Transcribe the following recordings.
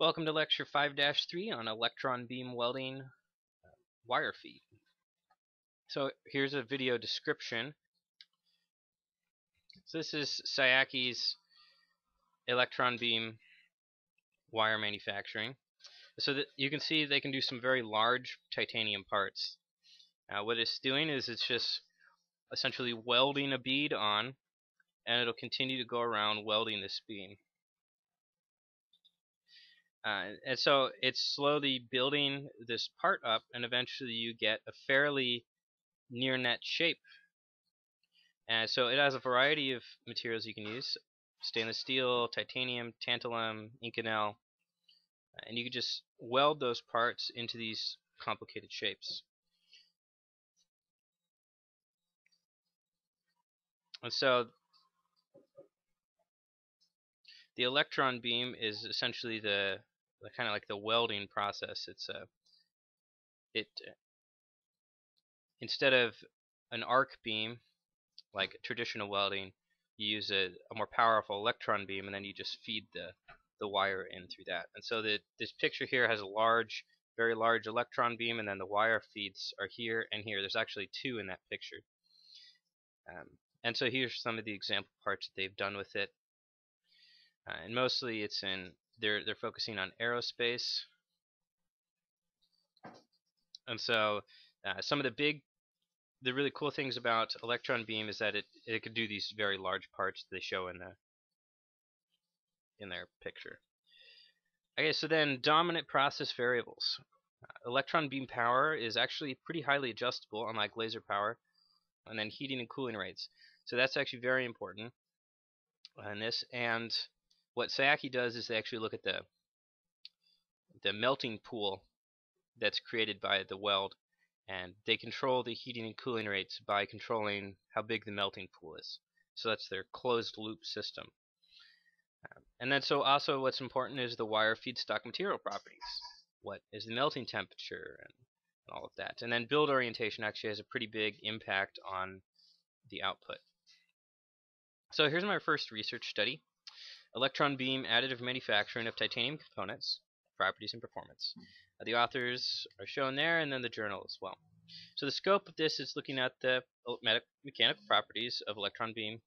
Welcome to lecture 5-3 on electron beam welding wire feed. So here's a video description. So this is Sayaki's electron beam wire manufacturing. So that you can see they can do some very large titanium parts. What it's doing is it's just essentially welding a bead on, and it'll continue to go around welding this beam. And so it's slowly building this part up, and eventually you get a fairly near net shape. And so it has a variety of materials you can use: stainless steel, titanium, tantalum, Inconel, and you can just weld those parts into these complicated shapes. And so the electron beam is essentially the kind of like the welding process. Instead of an arc beam like traditional welding, you use a more powerful electron beam, and then you just feed the wire in through that. And so this picture here has a very large electron beam, and then the wire feeds are here and here. There's actually two in that picture. And so here's some of the example parts that they've done with it. And mostly they're focusing on aerospace. And so some of the really cool things about electron beam is that it could do these very large parts that they show in their picture. Okay, so then dominant process variables. Electron beam power is actually pretty highly adjustable, unlike laser power, and then heating and cooling rates. So that's actually very important in this. And what Sayaki does is they actually look at the melting pool that's created by the weld, and they control the heating and cooling rates by controlling how big the melting pool is. So that's their closed loop system. And then so also what's important is the wire feedstock material properties. What is the melting temperature and all of that. And then build orientation actually has a pretty big impact on the output. So here's my first research study: electron beam additive manufacturing of titanium components, properties and performance. The authors are shown there, and then the journal as well. So the scope of this is looking at the mechanical properties of electron beam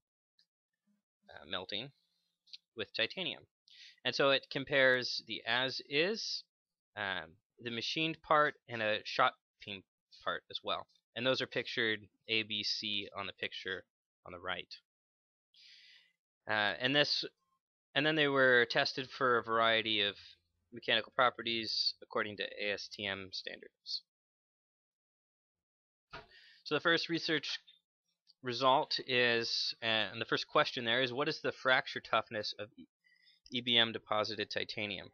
melting with titanium. And so it compares the as-is, the machined part, and a shot beam part as well. And those are pictured A, B, C on the picture on the right. And then they were tested for a variety of mechanical properties according to ASTM standards. So the first research result is, and the first question there is, what is the fracture toughness of EBM deposited titanium?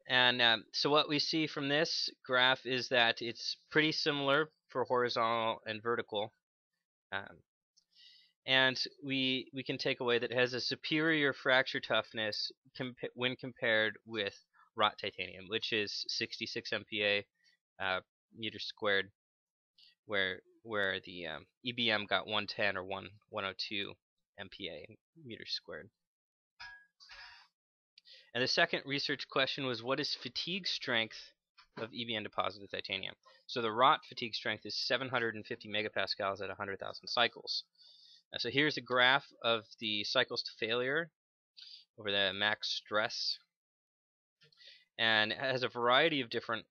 And so what we see from this graph is that it's pretty similar for horizontal and vertical. And we can take away that it has a superior fracture toughness when compared with wrought titanium, which is 66 MPa meters squared, where the EBM got 110 or 102 MPa meters squared. And the second research question was, what is fatigue strength of EBM deposited titanium? So the wrought fatigue strength is 750 megapascals at 100,000 cycles. So here's a graph of the cycles to failure over the max stress, and it has a variety of different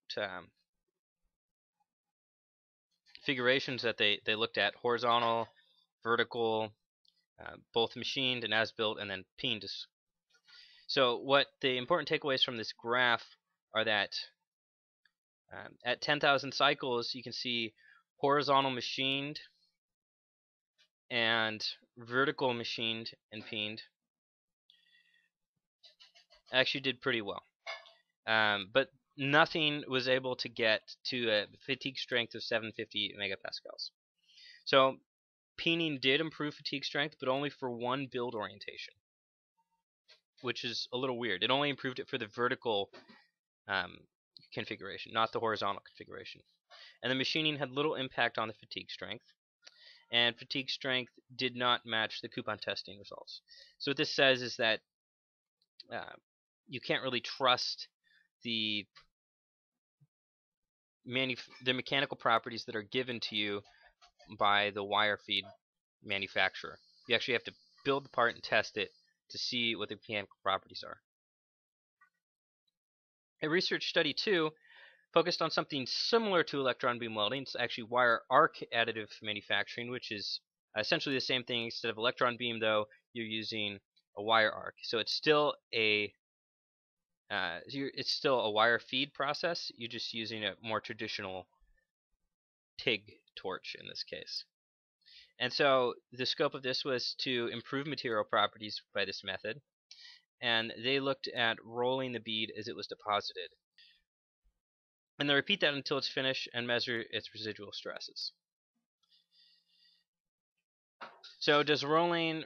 configurations that they looked at: horizontal, vertical, both machined and as built, and then peened. So what the important takeaways from this graph are that at 10,000 cycles you can see horizontal machined and vertical machined and peened actually did pretty well. But nothing was able to get to a fatigue strength of 750 megapascals. So peening did improve fatigue strength, but only for one build orientation, which is a little weird. It only improved it for the vertical configuration, not the horizontal configuration. And the machining had little impact on the fatigue strength, and fatigue strength did not match the coupon testing results. So what this says is that you can't really trust the the mechanical properties that are given to you by the wire feed manufacturer. You actually have to build the part and test it to see what the mechanical properties are. A research study 2 focused on something similar to electron beam welding. It's actually wire arc additive manufacturing, which is essentially the same thing. Instead of electron beam, though, you're using a wire arc. So it's still a wire feed process. You're just using a more traditional TIG torch in this case. And so the scope of this was to improve material properties by this method. And they looked at rolling the bead as it was deposited. And they repeat that until it's finished and measure its residual stresses. So does rolling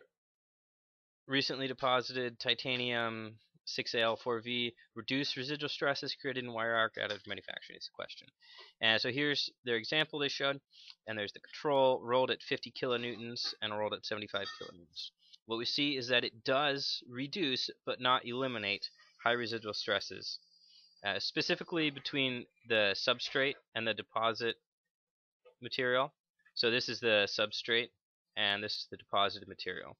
recently deposited titanium 6Al4V reduce residual stresses created in wire arc additive manufacturing? Is the question. And so here's their example they showed, and there's the control rolled at 50 kilonewtons and rolled at 75 kilonewtons. What we see is that it does reduce but not eliminate high residual stresses, specifically between the substrate and the deposit material. So this is the substrate and this is the deposited material.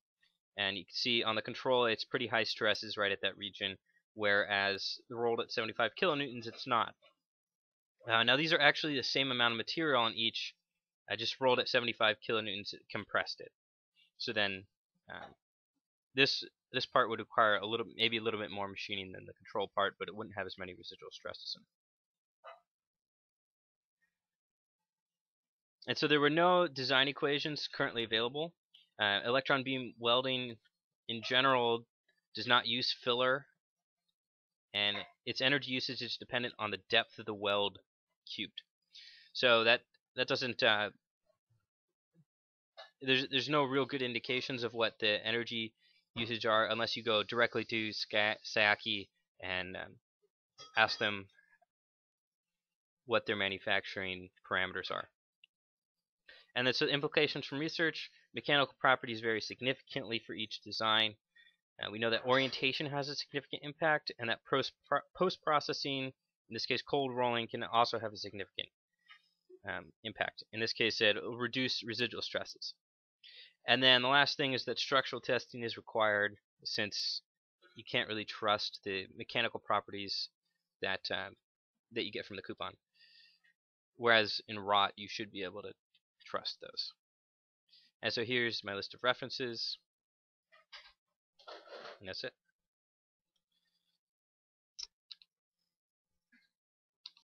And you can see on the control it's pretty high stresses right at that region, whereas rolled at 75 kilonewtons it's not. Now these are actually the same amount of material on each. I just rolled at 75 kilonewtons, it compressed it. So then this part would require maybe a little bit more machining than the control part, but it wouldn't have as many residual stresses in it. And so there were no design equations currently available. Electron beam welding in general does not use filler, and its energy usage is dependent on the depth of the weld cubed. So that doesn't there's no real good indications of what the energy usage are unless you go directly to Sayaki and ask them what their manufacturing parameters are. And then so implications from research: mechanical properties vary significantly for each design. We know that orientation has a significant impact, and that post-processing, in this case cold rolling, can also have a significant impact. In this case, it will reduce residual stresses. And then the last thing is that structural testing is required, since you can't really trust the mechanical properties that you get from the coupon. Whereas in ROT, you should be able to trust those. And so here's my list of references, and that's it.